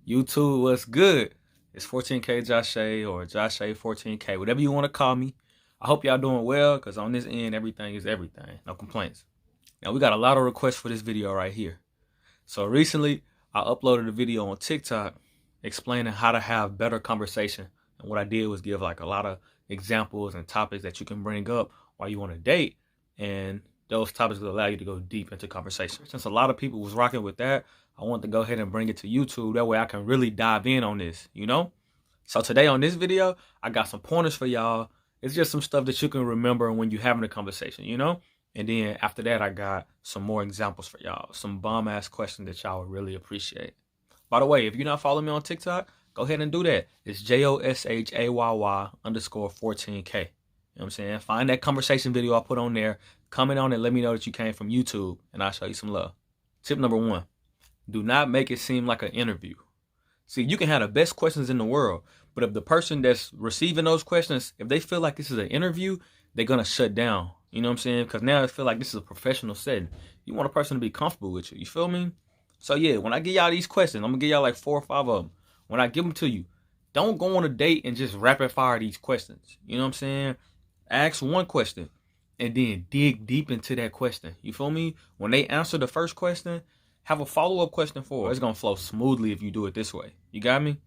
YouTube, what's good? It's 14K Josh A or Josh A 14K, whatever you want to call me. I hope y'all doing well, because on this end, everything is everything. No complaints. Now, we got a lot of requests for this video right here. So recently, I uploaded a video on TikTok explaining how to have better conversation. And what I did was give like a lot of examples and topics that you can bring up while you want to date. And those topics will allow you to go deep into conversation. Since a lot of people was rocking with that, I want to go ahead and bring it to YouTube. That way I can really dive in on this, you know? So today on this video, I got some pointers for y'all. It's just some stuff that you can remember when you're having a conversation, you know? And then after that, I got some more examples for y'all. Some bomb-ass questions that y'all would really appreciate. By the way, if you're not following me on TikTok, go ahead and do that. It's JOSHAYY_14K. You know what I'm saying? Find that conversation video I put on there. Comment on it. Let me know that you came from YouTube, and I'll show you some love. Tip number 1. Do not make it seem like an interview. See, you can have the best questions in the world, but if the person that's receiving those questions, if they feel like this is an interview, they're going to shut down. You know what I'm saying? Because now I feel like this is a professional setting. You want a person to be comfortable with you. You feel me? So yeah, when I give y'all these questions, I'm going to give y'all like 4 or 5 of them. When I give them to you, don't go on a date and just rapid fire these questions. You know what I'm saying? Ask one question and then dig deep into that question. You feel me? When they answer the first question, have a follow-up question for it. It's going to flow smoothly if you do it this way. You got me?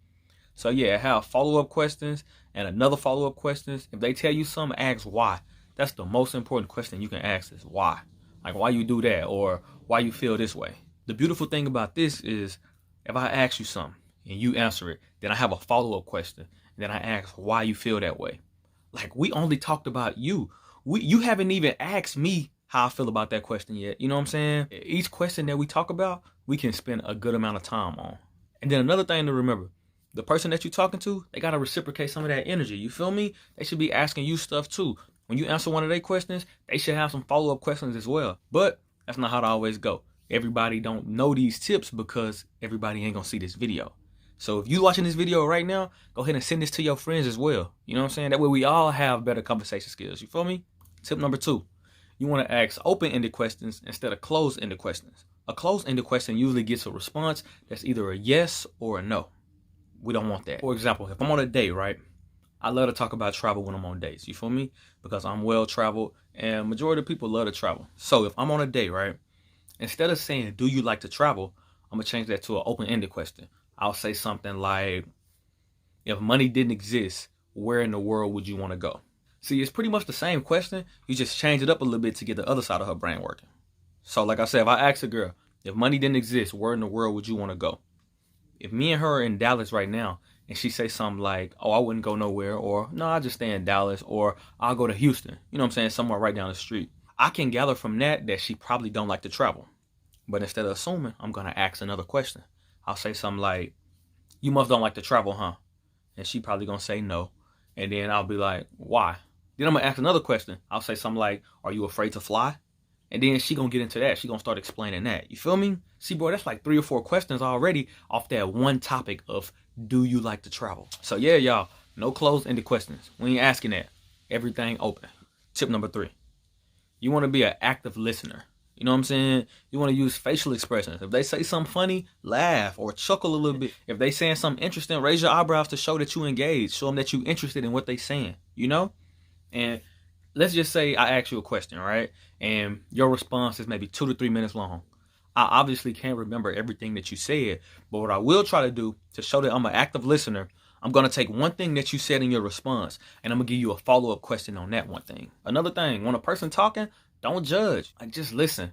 So yeah, have follow-up questions and another follow-up questions. If they tell you something, ask why. That's the most important question you can ask is why. Like why you do that or why you feel this way. The beautiful thing about this is if I ask you something and you answer it, then I have a follow-up question. And then I ask why you feel that way. Like we only talked about you. You haven't even asked me how I feel about that question yet. You know what I'm saying? Each question that we talk about, we can spend a good amount of time on. And then another thing to remember, the person that you're talking to, they got to reciprocate some of that energy. You feel me? They should be asking you stuff too. When you answer one of their questions, they should have some follow-up questions as well. But that's not how it always go. Everybody don't know these tips because everybody ain't gonna see this video. So if you watching this video right now, go ahead and send this to your friends as well. You know what I'm saying? That way we all have better conversation skills. You feel me? Tip number 2. You want to ask open-ended questions instead of closed-ended questions. A closed-ended question usually gets a response that's either a yes or a no. We don't want that. For example, if I'm on a date, right? I love to talk about travel when I'm on dates. You feel me? Because I'm well-traveled and majority of people love to travel. So if I'm on a date, right? Instead of saying, do you like to travel? I'm going to change that to an open-ended question. I'll say something like, if money didn't exist, where in the world would you want to go? See, it's pretty much the same question. You just change it up a little bit to get the other side of her brain working. So like I said, if I ask a girl, if money didn't exist, where in the world would you want to go? If me and her are in Dallas right now, and she say something like, oh, I wouldn't go nowhere, or no, I'll just stay in Dallas, or I'll go to Houston, you know what I'm saying, somewhere right down the street. I can gather from that she probably don't like to travel. But instead of assuming, I'm going to ask another question. I'll say something like, you must don't like to travel, huh? And she probably going to say no. And then I'll be like, why? Then I'm going to ask another question. I'll say something like, are you afraid to fly? And then she going to get into that. She going to start explaining that. You feel me? See, bro, that's like 3 or 4 questions already off that one topic of, do you like to travel? So yeah, y'all, no closed-ended questions. We ain't asking that. Everything open. Tip number 3. You want to be an active listener. You know what I'm saying? You want to use facial expressions. If they say something funny, laugh or chuckle a little bit. If they saying something interesting, raise your eyebrows to show that you engaged. Show them that you interested in what they saying, you know? And let's just say I ask you a question, right? And your response is maybe 2 to 3 minutes long. I obviously can't remember everything that you said, but what I will try to do to show that I'm an active listener, I'm going to take one thing that you said in your response, and I'm going to give you a follow-up question on that one thing. Another thing, when a person talking, don't judge. Like, just listen.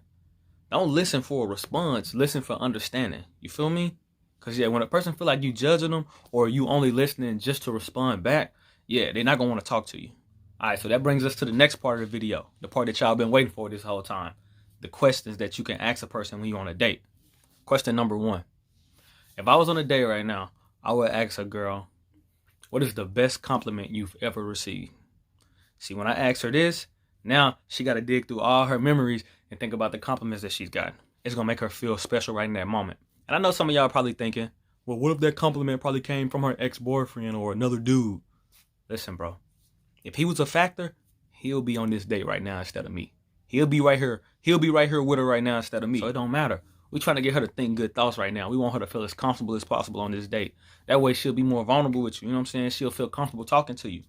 Don't listen for a response. Listen for understanding. You feel me? Because, yeah, when a person feel like you judging them or you only listening just to respond back, yeah, they're not going to want to talk to you. All right, so that brings us to the next part of the video, the part that y'all been waiting for this whole time. The questions that you can ask a person when you're on a date. Question number 1. If I was on a date right now, I would ask a girl, what is the best compliment you've ever received? See, when I ask her this, now she got to dig through all her memories and think about the compliments that she's gotten. It's going to make her feel special right in that moment. And I know some of y'all are probably thinking, well, what if that compliment probably came from her ex-boyfriend or another dude? Listen, bro, if he was a factor, he'll be on this date right now instead of me. He'll be right here. He'll be right here with her right now instead of me. So it don't matter. We're trying to get her to think good thoughts right now. We want her to feel as comfortable as possible on this date. That way she'll be more vulnerable with you. You know what I'm saying? She'll feel comfortable talking to you.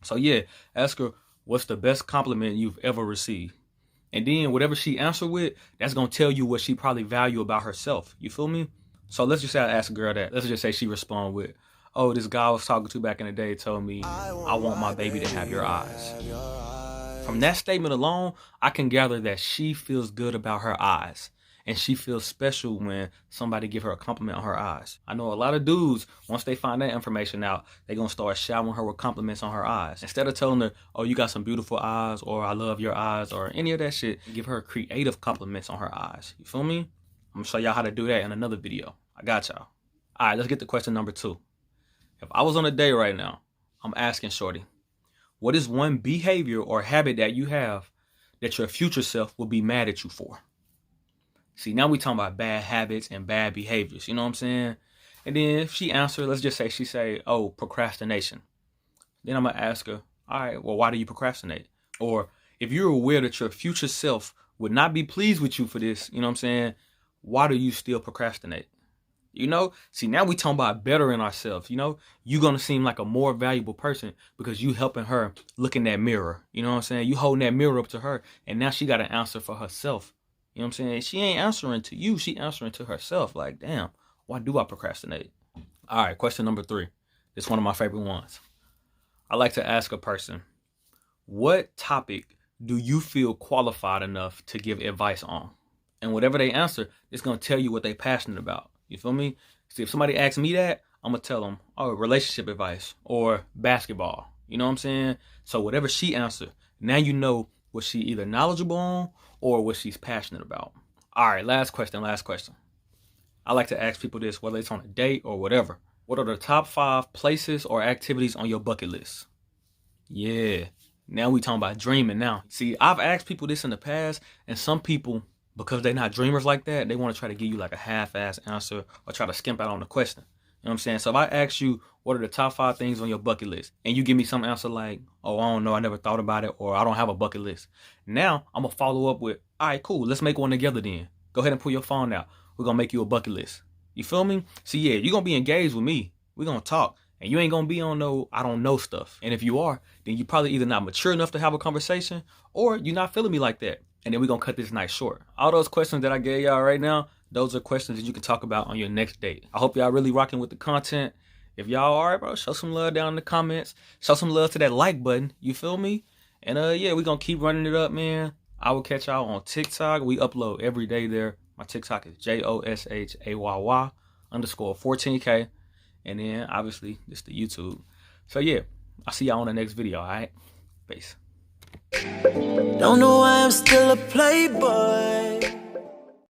So yeah, ask her, what's the best compliment you've ever received? And then whatever she answer with, that's going to tell you what she probably value about herself. You feel me? So let's just say I ask a girl that. Let's just say she respond with, oh, this guy I was talking to back in the day told me, I want my baby to have your eyes. From that statement alone, I can gather that she feels good about her eyes. And she feels special when somebody give her a compliment on her eyes. I know a lot of dudes, once they find that information out, they're going to start showering her with compliments on her eyes. Instead of telling her, oh, you got some beautiful eyes, or I love your eyes, or any of that shit, give her creative compliments on her eyes. You feel me? I'm going to show y'all how to do that in another video. I got y'all. All right, let's get to question number 2. If I was on a date right now, I'm asking shorty, what is one behavior or habit that you have that your future self will be mad at you for? See, now we talking about bad habits and bad behaviors. You know what I'm saying? And then if she answer, let's just say she say, oh, procrastination. Then I'm going to ask her, all right, well, why do you procrastinate? Or if you're aware that your future self would not be pleased with you for this, you know what I'm saying? Why do you still procrastinate? You know, see, now we talking about bettering ourselves. You know, you're going to seem like a more valuable person because you helping her look in that mirror. You know what I'm saying? You holding that mirror up to her, and now she got an answer for herself. You know what I'm saying? She ain't answering to you. She answering to herself. Like, damn, why do I procrastinate? All right, question number 3. It's one of my favorite ones. I like to ask a person, what topic do you feel qualified enough to give advice on? And whatever they answer, it's going to tell you what they're passionate about. You feel me? See, if somebody asks me that, I'm going to tell them, oh, relationship advice or basketball. You know what I'm saying? So whatever she answered, now you know what she either knowledgeable on or what she's passionate about. All right, last question. I like to ask people this, whether it's on a date or whatever. What are the top 5 places or activities on your bucket list? Yeah, now we talking about dreaming now. See, I've asked people this in the past, and some people, because they're not dreamers like that, they want to try to give you like a half-ass answer or try to skimp out on the question. You know what I'm saying? So if I ask you, what are the top 5 things on your bucket list? And you give me some answer like, oh, I don't know, I never thought about it, or I don't have a bucket list. Now, I'm going to follow up with, all right, cool, let's make one together then. Go ahead and pull your phone out. We're going to make you a bucket list. You feel me? See, yeah, you're going to be engaged with me. We're going to talk. And you ain't going to be on no I don't know stuff. And if you are, then you're probably either not mature enough to have a conversation, or you're not feeling me like that. And then we're going to cut this night short. All those questions that I gave y'all right now, those are questions that you can talk about on your next date. I hope y'all really rocking with the content. If y'all are, bro, show some love down in the comments. Show some love to that like button. You feel me? And yeah, we're going to keep running it up, man. I will catch y'all on TikTok. We upload every day there. My TikTok is JOSHAYY_14K. And then, obviously, this the YouTube. So, yeah, I'll see y'all on the next video, all right? Peace. Don't know why I'm still a playboy.